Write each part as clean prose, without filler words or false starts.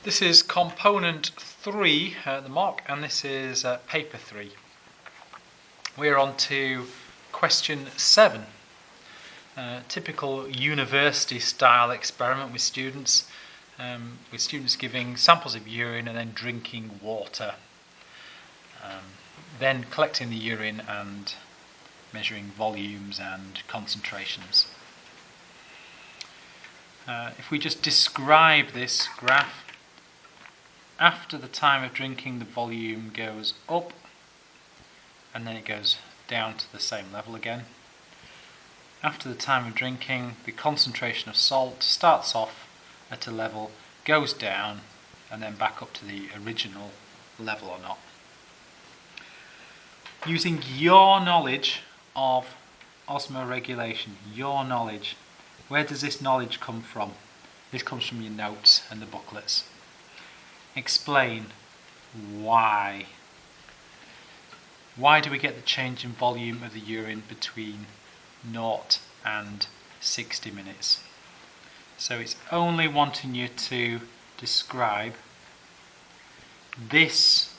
This is component 3 at the mock, and this is paper 3. We're on to question 7. Typical university style experiment with students giving samples of urine and then drinking water. Then collecting the urine and measuring volumes and concentrations. If we just describe this graph, after the time of drinking the volume goes up and then it goes down to the same level again. After the time of drinking, the concentration of salt starts off at a level, goes down and then back up to the original level or not. Using your knowledge of osmoregulation, your knowledge, where does this knowledge come from? This comes from your notes and the booklets. Explain why. Why do we get the change in volume of the urine between 0 and 60 minutes? So it's only wanting you to describe this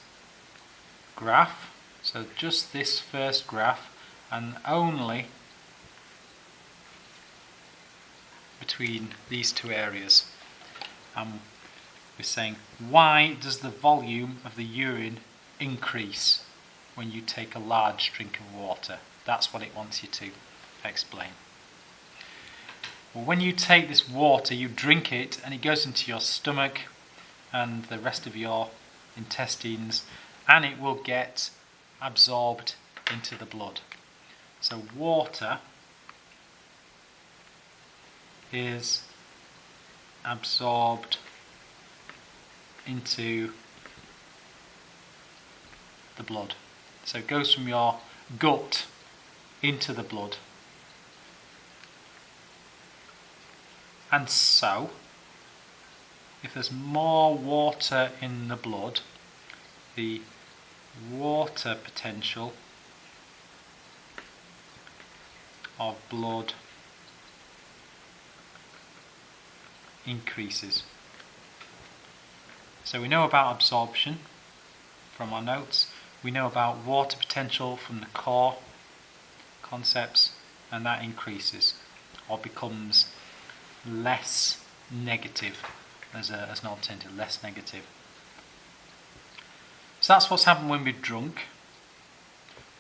graph, so just this first graph, and only between these two areas. We're saying, why does the volume of the urine increase when you take a large drink of water? That's what it wants you to explain. Well, when you take this water, you drink it and it goes into your stomach and the rest of your intestines, and it will get absorbed into the blood. So water is absorbed into the blood. So it goes from your gut into the blood. And so, if there's more water in the blood, the water potential of blood increases. So we know about absorption from our notes, we know about water potential from the core concepts, and that increases or becomes less negative as an alternative, less negative. So that's what's happened when we've drunk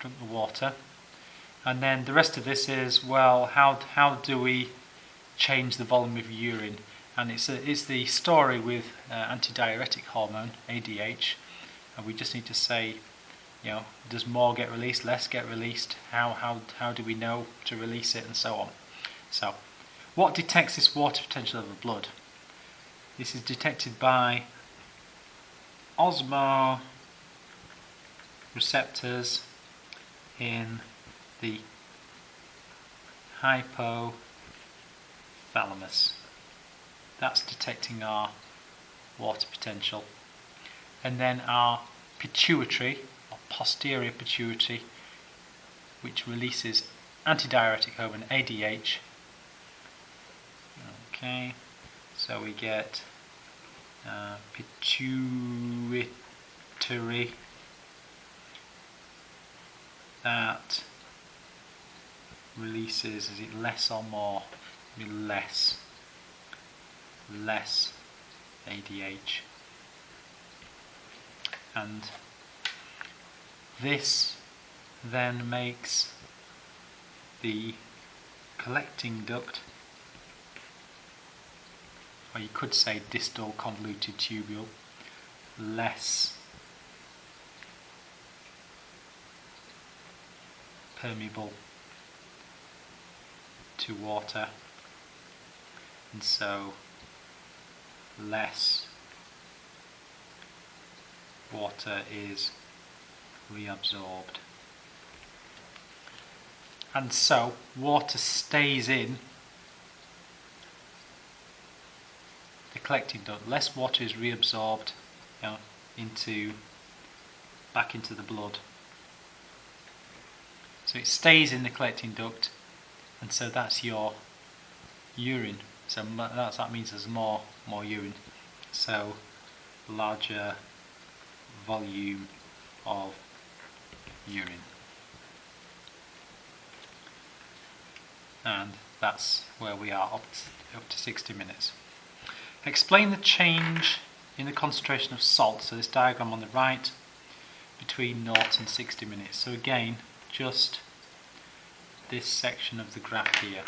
the water. And then the rest of this is, well, how do we change the volume of urine? And it's the story with antidiuretic hormone, ADH, and we just need to say, does more get released, less get released, how do we know to release it, and so on. So, what detects this water potential of the blood? This is detected by osmoreceptors in the hypothalamus. That's detecting our water potential. And then our pituitary, or posterior pituitary, which releases antidiuretic hormone, ADH. Okay, so we get pituitary that releases, is it less or more? Less ADH. And this then makes the collecting duct, or you could say distal convoluted tubule, less permeable to water, and so less water is reabsorbed. And so water stays in the collecting duct. Less water is reabsorbed back into the blood. So it stays in the collecting duct, and so that's your urine. So that means there's more urine. So larger volume of urine. And that's where we are up to 60 minutes. Explain the change in the concentration of salt, so this diagram on the right, between 0 and 60 minutes. So again, just this section of the graph here,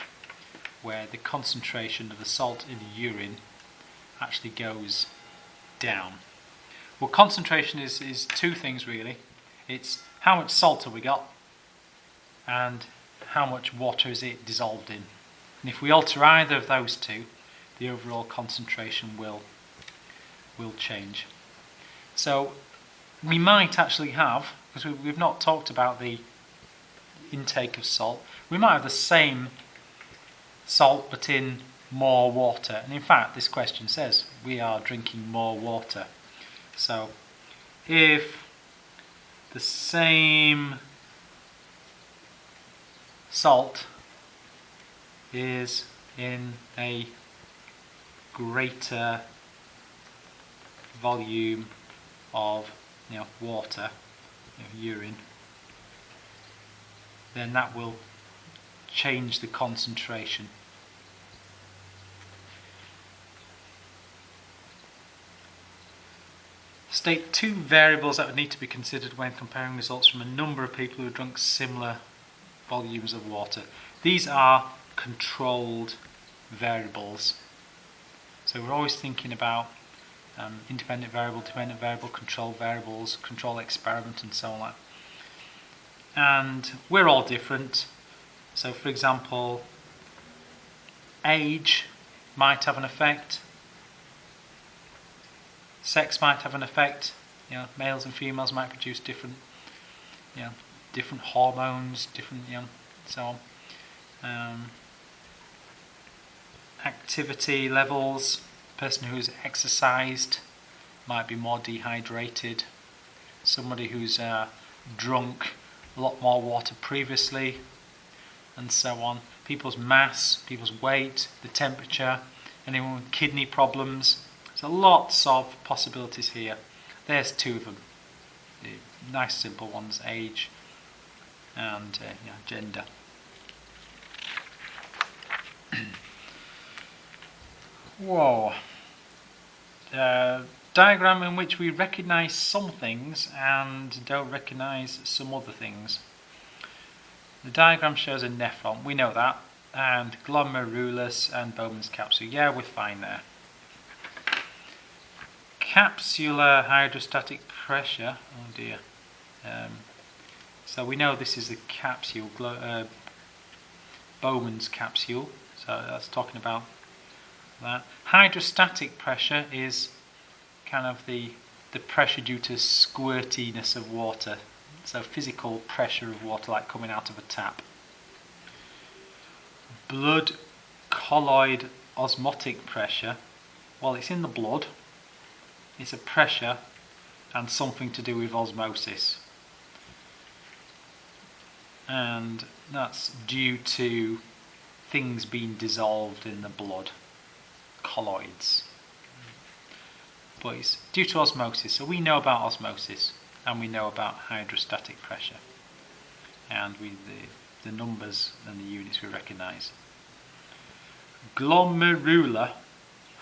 where the concentration of the salt in the urine actually goes down. Well, concentration is two things really. It's how much salt have we got and how much water is it dissolved in. And if we alter either of those two, the overall concentration will change. So we might actually have, because we've not talked about the intake of salt, we might have the same salt but in more water. And in fact, this question says we are drinking more water. So if the same salt is in a greater volume of water, urine, then that will change the concentration. State two variables that would need to be considered when comparing results from a number of people who have drunk similar volumes of water. These are controlled variables. So we're always thinking about independent variable, dependent variable, control variables, control experiment and so on. And we're all different. So for example, age might have an effect, sex might have an effect. Males and females might produce different different hormones, different so on. Activity levels, a person who's exercised might be more dehydrated, somebody who's drunk a lot more water previously, and so on. People's mass, people's weight, the temperature, anyone with kidney problems. So lots of possibilities here. There's two of them. The nice simple ones, age and gender. Whoa. Diagram in which we recognise some things and don't recognise some other things. The diagram shows a nephron, we know that, and glomerulus and Bowman's capsule. Yeah, we're fine there. Capsular hydrostatic pressure, oh dear. So we know this is the capsule, Bowman's capsule, so that's talking about that. Hydrostatic pressure is kind of the pressure due to squirtiness of water, so physical pressure of water like coming out of a tap. Blood colloid osmotic pressure, well, it's in the blood, it's a pressure and something to do with osmosis, and that's due to things being dissolved in the blood, colloids. But it's due to osmosis, so we know about osmosis and we know about hydrostatic pressure, and the numbers and the units we recognise. Glomerular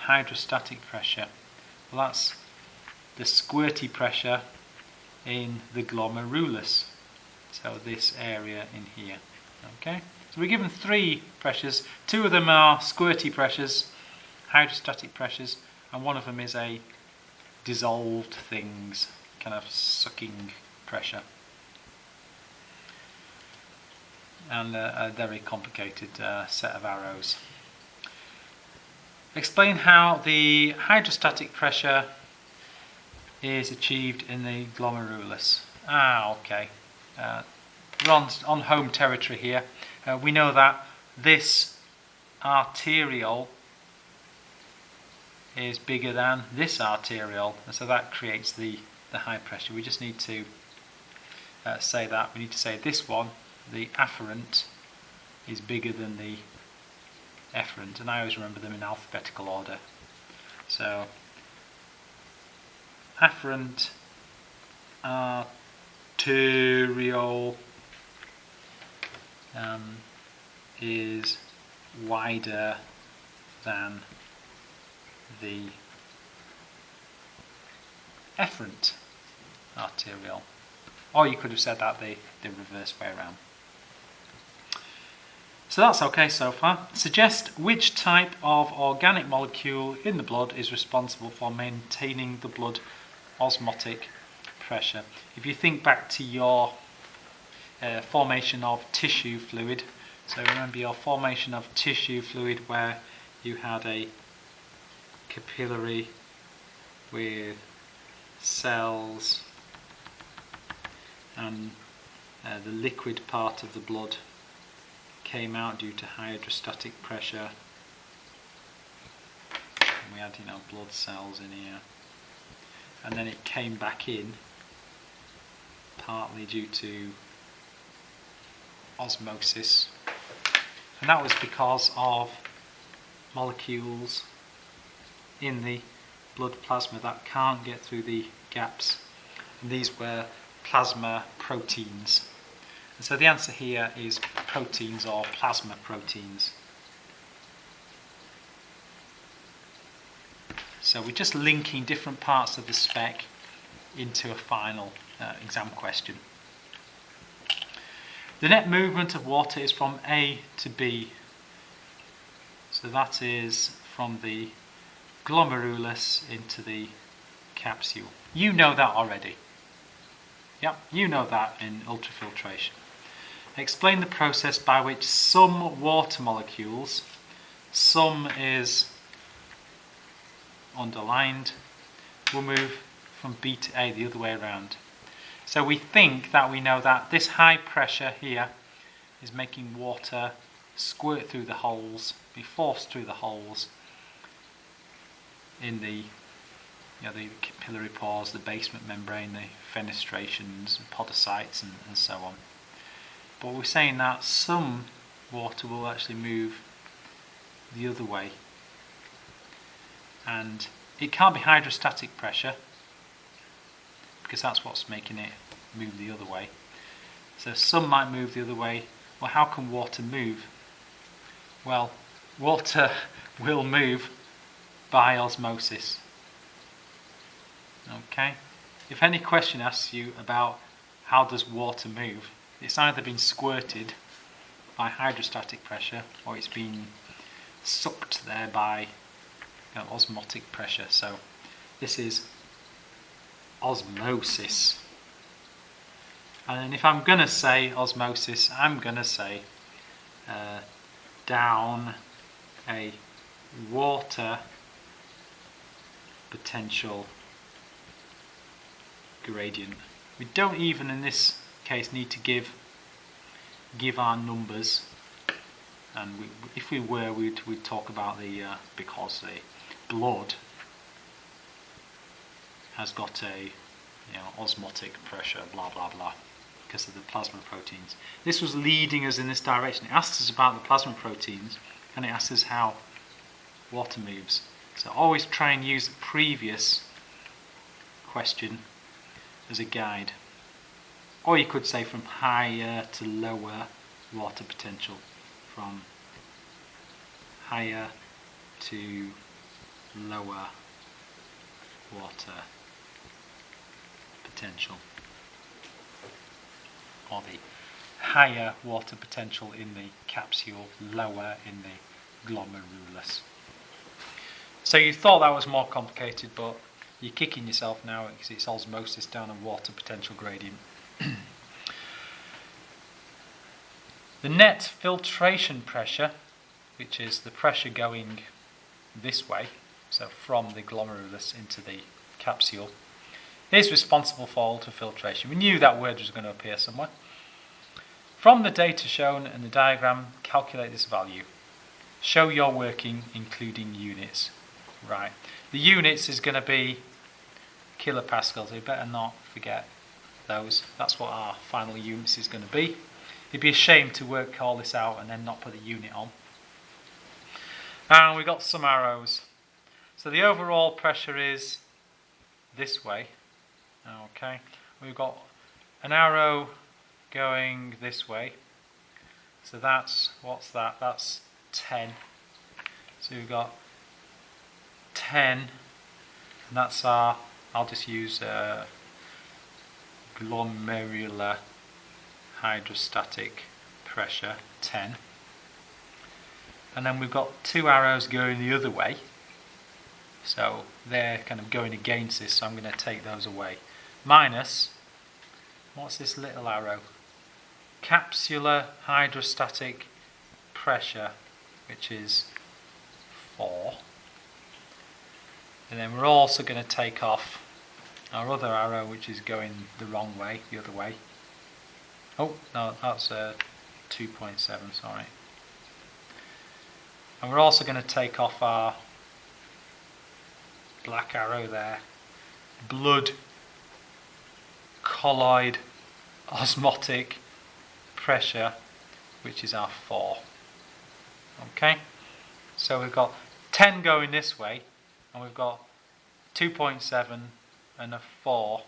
hydrostatic pressure, well, that's the squirty pressure in the glomerulus, so this area in here. Okay, so we're given three pressures. Two of them are squirty pressures, hydrostatic pressures, and one of them is a dissolved things, kind of sucking pressure, and a very complicated set of arrows. Explain how the hydrostatic pressure is achieved in the glomerulus. Okay. We're on home territory here. We know that this arteriole is bigger than this arteriole, and so that creates the high pressure. We just need to say that. We need to say this one, the afferent, is bigger than the efferent, and I always remember them in alphabetical order. So afferent arteriole is wider than the efferent arteriole. Or you could have said that the reverse way around. So that's okay so far. Suggest which type of organic molecule in the blood is responsible for maintaining the blood osmotic pressure. If you think back to your formation of tissue fluid, so remember your formation of tissue fluid where you had a capillary with cells and the liquid part of the blood came out due to hydrostatic pressure, and we had blood cells in here, and then it came back in partly due to osmosis, and that was because of molecules in the blood plasma that can't get through the gaps, and these were plasma proteins. And so the answer here is proteins or plasma proteins. So we're just linking different parts of the spec into a final exam question. The net movement of water is from A to B. So that is from the glomerulus into the capsule. You know that already. Yep, you know that in ultrafiltration. Explain the process by which some water molecules, some is underlined, will move from B to A the other way around. So we think that we know that this high pressure here is making water squirt through the holes, be forced through the holes in the the capillary pores, the basement membrane, the fenestrations, podocytes and so on. But we're saying that some water will actually move the other way, and it can't be hydrostatic pressure because that's what's making it move the other way. So some might move the other way. Well, how can water move? Well, water will move by osmosis. Okay? If any question asks you about how does water move, it's either been squirted by hydrostatic pressure or it's been sucked there by osmotic pressure. So this is osmosis. And if I'm going to say osmosis, I'm going to say down a water potential gradient. We don't even in this case need to give our numbers, and if we were, we'd talk about the because the blood has got a osmotic pressure, blah blah blah, because of the plasma proteins. This was leading us in this direction. It asked us about the plasma proteins, and it asked us how water moves. So always try and use the previous question as a guide. Or you could say from higher to lower water potential, from higher to lower water potential, or the higher water potential in the capsule, lower in the glomerulus. So you thought that was more complicated, but you're kicking yourself now because it's osmosis down a water potential gradient. The net filtration pressure, which is the pressure going this way, so from the glomerulus into the capsule, is responsible for ultrafiltration. We knew that word was going to appear somewhere. From the data shown in the diagram, calculate this value. Show your working including units. Right, the units is going to be kilopascals, so you better not forget those. That's what our final units is going to be. It'd be a shame to work all this out and then not put a unit on. And we've got some arrows. So the overall pressure is this way. Okay, we've got an arrow going this way. So that's, what's that? That's 10. So we've got 10, and that's our, I'll just use glomerular hydrostatic pressure, 10. And then we've got two arrows going the other way. So they're kind of going against this, so I'm going to take those away. Minus, what's this little arrow? Capsular hydrostatic pressure, which is 4. And then we're also going to take off our other arrow, which is going the wrong way, the other way. Oh, no, that's 2.7, sorry. And we're also going to take off our black arrow there, blood colloid osmotic pressure, which is our 4. Okay, so we've got 10 going this way, and we've got 2.7 and a 4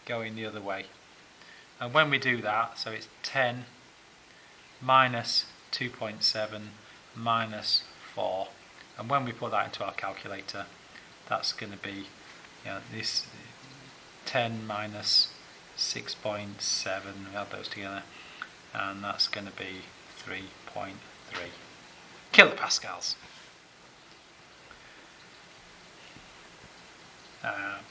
going the other way. And when we do that, so it's 10 minus 2.7 minus 4, and when we put that into our calculator, that's going to be, this 10 minus 6.7, we add those together, and that's going to be 3.3 kilopascals.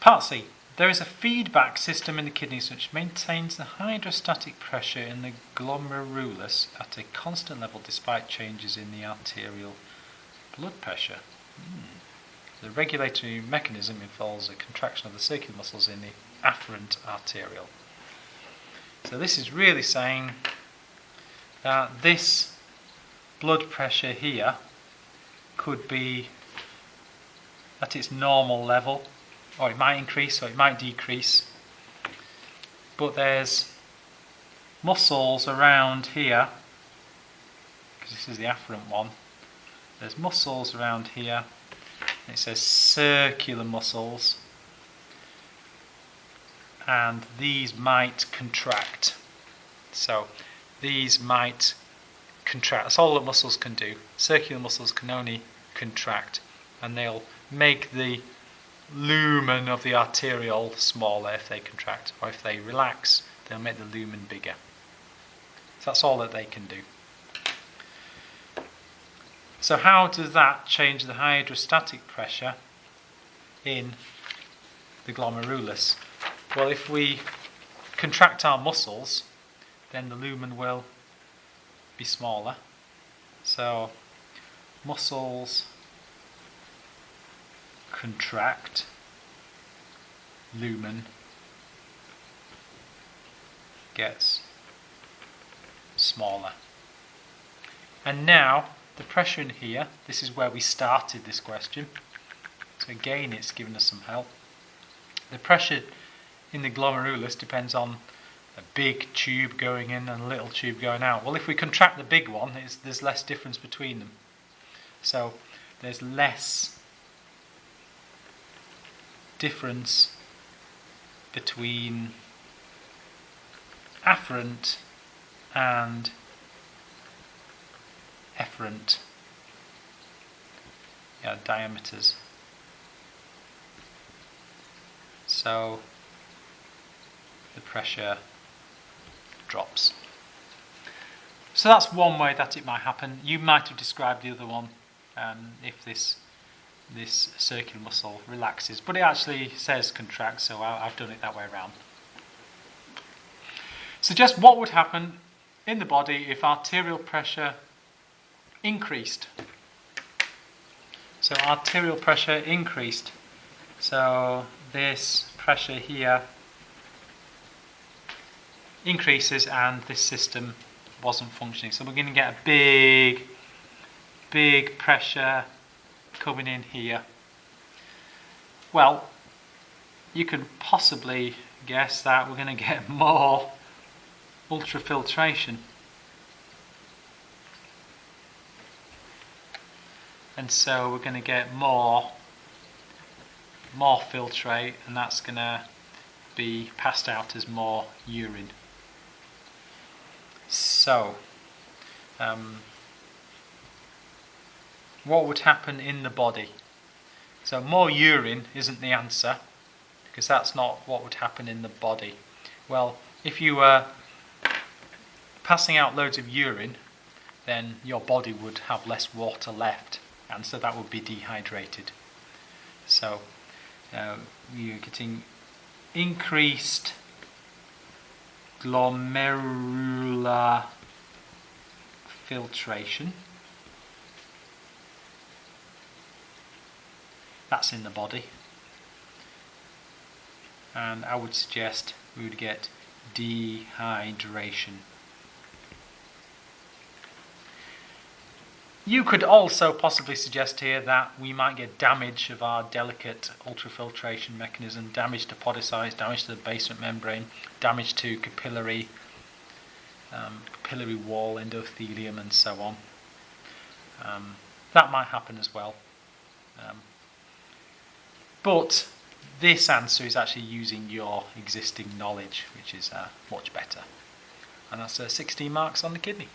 Part C. There is a feedback system in the kidneys which maintains the hydrostatic pressure in the glomerulus at a constant level despite changes in the arterial blood pressure. The regulatory mechanism involves a contraction of the circular muscles in the afferent arterial. So this is really saying that this blood pressure here could be at its normal level, or it might increase or it might decrease, but there's muscles around here, because this is the afferent one, there's muscles around here, and it says circular muscles, and these might contract. So these might contract. That's all that muscles can do. Circular muscles can only contract, and they'll make the lumen of the arteriole smaller if they contract, or if they relax, they'll make the lumen bigger. So that's all that they can do. So how does that change the hydrostatic pressure in the glomerulus? Well, if we contract our muscles, then the lumen will be smaller. So muscles contract, lumen gets smaller. And now the pressure in here, this is where we started this question, so again it's given us some help. The pressure in the glomerulus depends on a big tube going in and a little tube going out. Well, if we contract the big one, there's less difference between them, so there's less difference between afferent and efferent diameters. So the pressure drops. So that's one way that it might happen. You might have described the other one, if this circular muscle relaxes, but it actually says contract, so I've done it that way around. So just what would happen in the body if arterial pressure increased? So arterial pressure increased. So this pressure here increases and this system wasn't functioning. So we're going to get a big pressure coming in here. Well, you can possibly guess that we're going to get more ultrafiltration. And so we're going to get more more filtrate, and that's going to be passed out as more urine. So, what would happen in the body? So more urine isn't the answer, because that's not what would happen in the body. Well, if you were passing out loads of urine, then your body would have less water left, and so that would be dehydrated. So you're getting increased glomerular filtration. That's in the body. And I would suggest we would get dehydration. You could also possibly suggest here that we might get damage of our delicate ultrafiltration mechanism, damage to podocytes, damage to the basement membrane, damage to capillary wall endothelium, and so on. That might happen as well. But this answer is actually using your existing knowledge, which is much better. And that's 16 marks on the kidney.